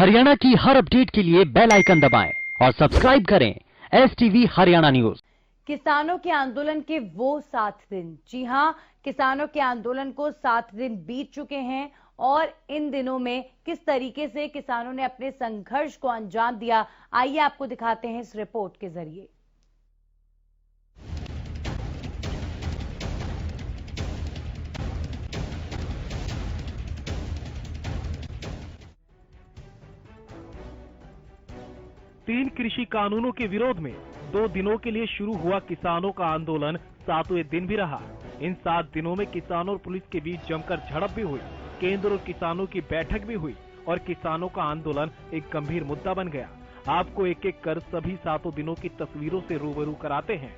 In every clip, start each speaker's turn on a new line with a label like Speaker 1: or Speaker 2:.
Speaker 1: हरियाणा की हर अपडेट के लिए बेल आइकन दबाएं और सब्सक्राइब करें STV हरियाणा न्यूज।
Speaker 2: किसानों के आंदोलन के वो 7 दिन, जी हां, किसानों के आंदोलन को 7 दिन बीत चुके हैं और इन दिनों में किस तरीके से किसानों ने अपने संघर्ष को अंजाम दिया, आइए आपको दिखाते हैं इस रिपोर्ट के जरिए।
Speaker 3: तीन कृषि कानूनों के विरोध में 2 दिनों के लिए शुरू हुआ किसानों का आंदोलन 7वें दिन भी रहा। इन 7 दिनों में किसानों और पुलिस के बीच जमकर झड़प भी हुई, केंद्र और किसानों की बैठक भी हुई और किसानों का आंदोलन एक गंभीर मुद्दा बन गया। आपको एक एक कर सभी 7 दिनों की तस्वीरों से रूबरू कराते हैं।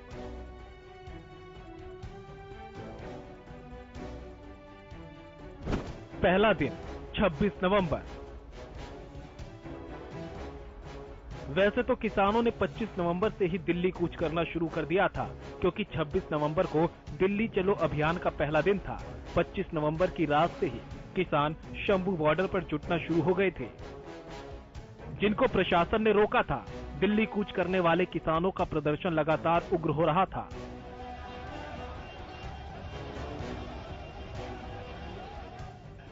Speaker 3: पहला दिन 26 नवंबर। वैसे तो किसानों ने 25 नवंबर से ही दिल्ली कूच करना शुरू कर दिया था, क्योंकि 26 नवंबर को दिल्ली चलो अभियान का पहला दिन था। 25 नवंबर की रात से ही किसान शंभू बॉर्डर पर जुटना शुरू हो गए थे, जिनको प्रशासन ने रोका था। दिल्ली कूच करने वाले किसानों का प्रदर्शन लगातार उग्र हो रहा था।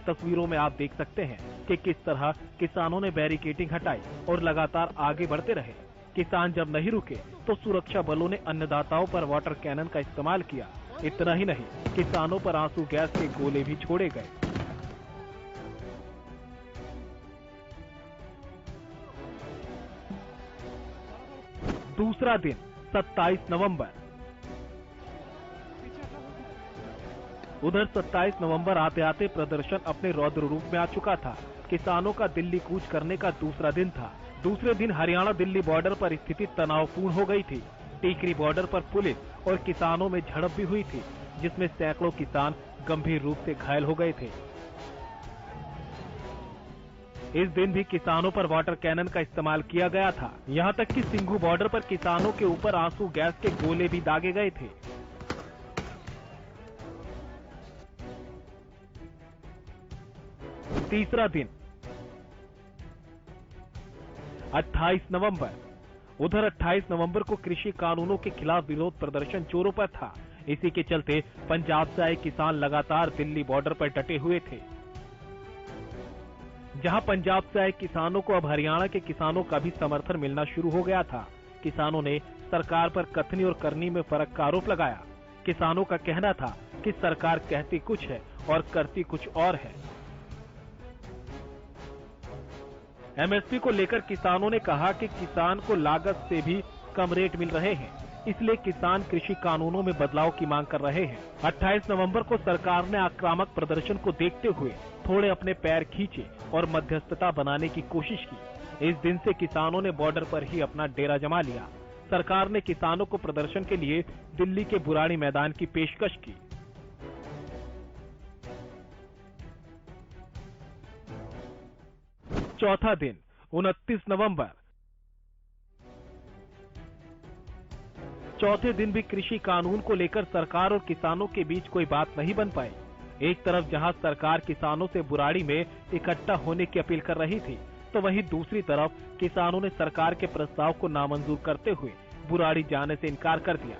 Speaker 3: तस्वीरों में आप देख सकते हैं कि किस तरह किसानों ने बैरिकेडिंग हटाई और लगातार आगे बढ़ते रहे। किसान जब नहीं रुके तो सुरक्षा बलों ने अन्नदाताओं पर वाटर कैनन का इस्तेमाल किया। इतना ही नहीं, किसानों पर आंसू गैस के गोले भी छोड़े गए। दूसरा दिन 27 नवंबर। उधर 27 नवंबर आते आते प्रदर्शन अपने रौद्र रूप में आ चुका था। किसानों का दिल्ली कूच करने का दूसरा दिन था। दूसरे दिन हरियाणा दिल्ली बॉर्डर पर स्थिति तनावपूर्ण हो गई थी। टीकरी बॉर्डर पर पुलिस और किसानों में झड़प भी हुई थी, जिसमें सैकड़ों किसान गंभीर रूप से घायल हो गए थे। इस दिन भी किसानों पर वाटर कैनन का इस्तेमाल किया गया था। यहाँ तक कि सिंघू बॉर्डर पर किसानों के ऊपर आंसू गैस के गोले भी दागे गए थे। तीसरा दिन 28 नवंबर। उधर 28 नवंबर को कृषि कानूनों के खिलाफ विरोध प्रदर्शन जोरों पर था। इसी के चलते पंजाब से आए किसान लगातार दिल्ली बॉर्डर पर डटे हुए थे। जहां पंजाब से आए किसानों को अब हरियाणा के किसानों का भी समर्थन मिलना शुरू हो गया था। किसानों ने सरकार पर कथनी और करनी में फर्क का आरोप लगाया। किसानों का कहना था कि सरकार कहती कुछ है और करती कुछ और है। MSP को लेकर किसानों ने कहा कि किसान को लागत से भी कम रेट मिल रहे हैं, इसलिए किसान कृषि कानूनों में बदलाव की मांग कर रहे हैं। 28 नवंबर को सरकार ने आक्रामक प्रदर्शन को देखते हुए थोड़े अपने पैर खींचे और मध्यस्थता बनाने की कोशिश की। इस दिन से किसानों ने बॉर्डर पर ही अपना डेरा जमा लिया। सरकार ने किसानों को प्रदर्शन के लिए दिल्ली के बुराड़ी मैदान की पेशकश की। चौथा दिन 29 नवंबर। चौथे दिन भी कृषि कानून को लेकर सरकार और किसानों के बीच कोई बात नहीं बन पाई। एक तरफ जहां सरकार किसानों से बुराड़ी में इकट्ठा होने की अपील कर रही थी, तो वहीं दूसरी तरफ किसानों ने सरकार के प्रस्ताव को नामंजूर करते हुए बुराड़ी जाने से इनकार कर दिया।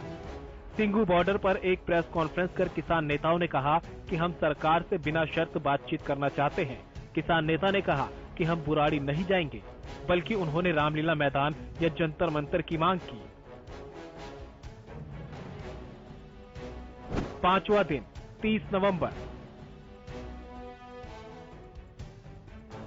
Speaker 3: सिंघू बॉर्डर पर एक प्रेस कॉन्फ्रेंस कर किसान नेताओं ने कहा कि हम सरकार से बिना शर्त बातचीत करना चाहते हैं। किसान नेता ने कहा कि हम बुराड़ी नहीं जाएंगे, बल्कि उन्होंने रामलीला मैदान या जंतर मंतर की मांग की। पांचवा दिन 30 नवंबर।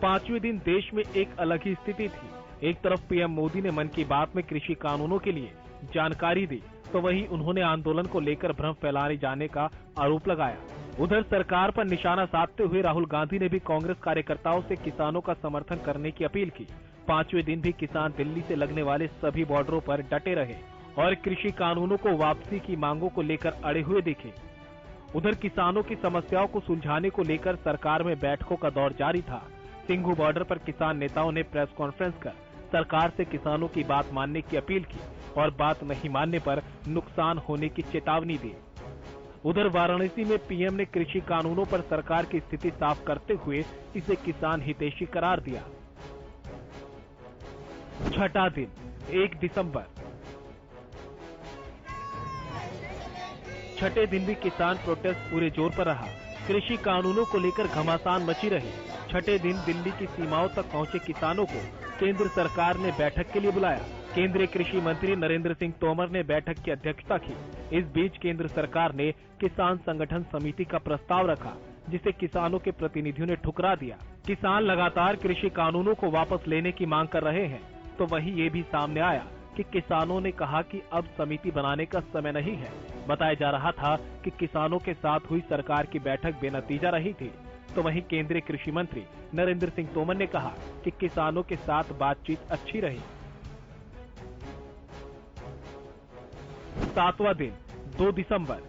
Speaker 3: पांचवें दिन देश में एक अलग ही स्थिति थी। एक तरफ PM मोदी ने मन की बात में कृषि कानूनों के लिए जानकारी दी, तो वहीं उन्होंने आंदोलन को लेकर भ्रम फैलाए जाने का आरोप लगाया। उधर सरकार पर निशाना साधते हुए राहुल गांधी ने भी कांग्रेस कार्यकर्ताओं से किसानों का समर्थन करने की अपील की। पांचवें दिन भी किसान दिल्ली से लगने वाले सभी बॉर्डरों पर डटे रहे और कृषि कानूनों को वापसी की मांगों को लेकर अड़े हुए दिखे। उधर किसानों की समस्याओं को सुलझाने को लेकर सरकार में बैठकों का दौर जारी था। सिंघू बॉर्डर पर किसान नेताओं ने प्रेस कॉन्फ्रेंस कर सरकार से किसानों की बात मानने की अपील की और बात नहीं मानने पर नुकसान होने की चेतावनी दी। उधर वाराणसी में PM ने कृषि कानूनों पर सरकार की स्थिति साफ करते हुए इसे किसान हितैषी करार दिया। छठा दिन 1 दिसंबर। छठे दिन भी किसान प्रोटेस्ट पूरे जोर पर रहा। कृषि कानूनों को लेकर घमासान मची रही। छठे दिन दिल्ली की सीमाओं तक पहुंचे किसानों को केंद्र सरकार ने बैठक के लिए बुलाया। केंद्रीय कृषि मंत्री नरेंद्र सिंह तोमर ने बैठक की अध्यक्षता की। इस बीच केंद्र सरकार ने किसान संगठन समिति का प्रस्ताव रखा, जिसे किसानों के प्रतिनिधियों ने ठुकरा दिया। किसान लगातार कृषि कानूनों को वापस लेने की मांग कर रहे हैं, तो वहीं ये भी सामने आया कि किसानों ने कहा कि अब समिति बनाने का समय नहीं है। बताया जा रहा था कि किसानों के साथ हुई सरकार की बैठक बेनतीजा रही थी, तो वहीं केंद्रीय कृषि मंत्री नरेंद्र सिंह तोमर ने कहा कि किसानों के साथ बातचीत अच्छी रही। 7वां दिन 2 दिसंबर।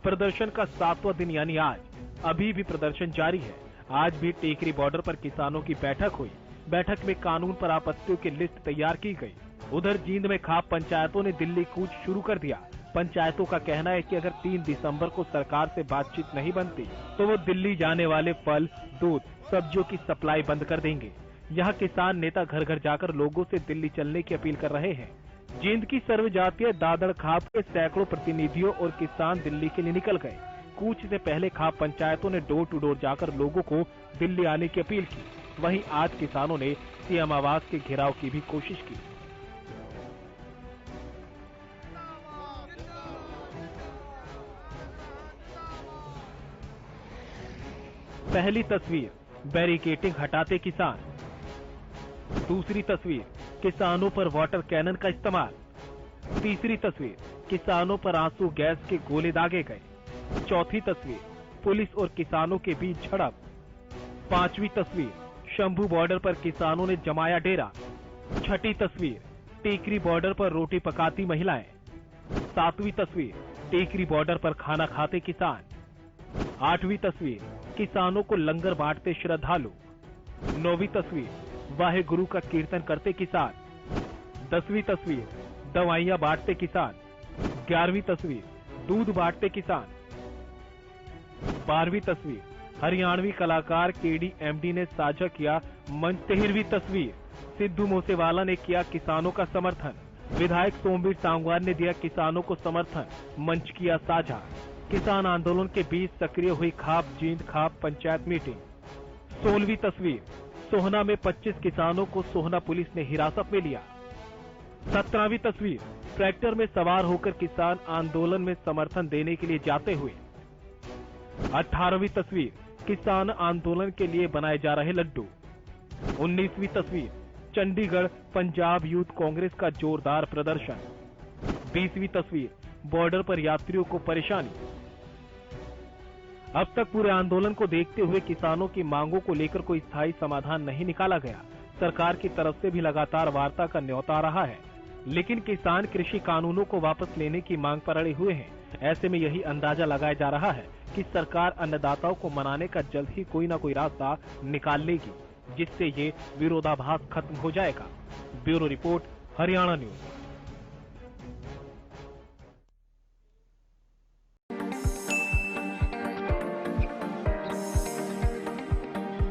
Speaker 3: प्रदर्शन का 7वां दिन यानी आज अभी भी प्रदर्शन जारी है। आज भी टेकरी बॉर्डर पर किसानों की बैठक हुई। बैठक में कानून पर आपत्तियों की लिस्ट तैयार की गई। उधर जींद में खाप पंचायतों ने दिल्ली कूच शुरू कर दिया। पंचायतों का कहना है कि अगर 3 दिसंबर को सरकार से बातचीत नहीं बनती तो वो दिल्ली जाने वाले फल, दूध, सब्जियों की सप्लाई बंद कर देंगे। यहाँ किसान नेता घर घर जाकर लोगों से दिल्ली चलने की अपील कर रहे हैं। जींद की सर्वजातीय दादड़ खाप के सैकड़ों प्रतिनिधियों और किसान दिल्ली के लिए निकल गए। कूच से पहले खाप पंचायतों ने डोर टू डोर जाकर लोगों को दिल्ली आने की अपील की। वहीं आज किसानों ने सीएम आवास के घेराव की भी कोशिश की। पहली तस्वीर, बैरिकेडिंग हटाते किसान। दूसरी तस्वीर, किसानों पर वाटर कैनन का इस्तेमाल। तीसरी तस्वीर, किसानों पर आंसू गैस के गोले दागे गए। चौथी तस्वीर, पुलिस और किसानों के बीच झड़प। पांचवी तस्वीर, शंभू बॉर्डर पर किसानों ने जमाया डेरा। छठी तस्वीर, टेकरी बॉर्डर पर रोटी पकाती महिलाएं। सातवीं तस्वीर, टेकरी बॉर्डर पर खाना खाते किसान। आठवीं तस्वीर, किसानों को लंगर बांटते श्रद्धालु। 9वीं तस्वीर, वाहे गुरु का कीर्तन करते किसान। 10वीं तस्वीर, दवाइयां बांटते किसान। 11वीं तस्वीर, दूध बांटते किसान। 12वीं तस्वीर, हरियाणवी कलाकार KDMD ने साझा किया मंच। 13वीं तस्वीर, सिद्धू मूसेवाला ने किया किसानों का समर्थन। विधायक सोमवीर सांगवान ने दिया किसानों को समर्थन, मंच किया साझा। किसान आंदोलन के बीच सक्रिय हुई खाप जींद खाप पंचायत मीटिंग। 16वीं तस्वीर, सोहना में 25 किसानों को सोहना पुलिस ने हिरासत में लिया। 17वीं तस्वीर, ट्रैक्टर में सवार होकर किसान आंदोलन में समर्थन देने के लिए जाते हुए। 18वीं तस्वीर, किसान आंदोलन के लिए बनाए जा रहे लड्डू। 19वीं तस्वीर, चंडीगढ़ पंजाब यूथ कांग्रेस का जोरदार प्रदर्शन। 20वीं तस्वीर, बॉर्डर पर यात्रियों को परेशानी। अब तक पूरे आंदोलन को देखते हुए किसानों की मांगों को लेकर कोई स्थायी समाधान नहीं निकाला गया। सरकार की तरफ से भी लगातार वार्ता का न्योता आ रहा है, लेकिन किसान कृषि कानूनों को वापस लेने की मांग पर अड़े हुए हैं। ऐसे में यही अंदाजा लगाया जा रहा है कि सरकार अन्नदाताओं को मनाने का जल्द ही कोई न कोई रास्ता निकाल लेगी, जिससे ये विरोधाभास खत्म हो जाएगा। Bureau report, Haryana news.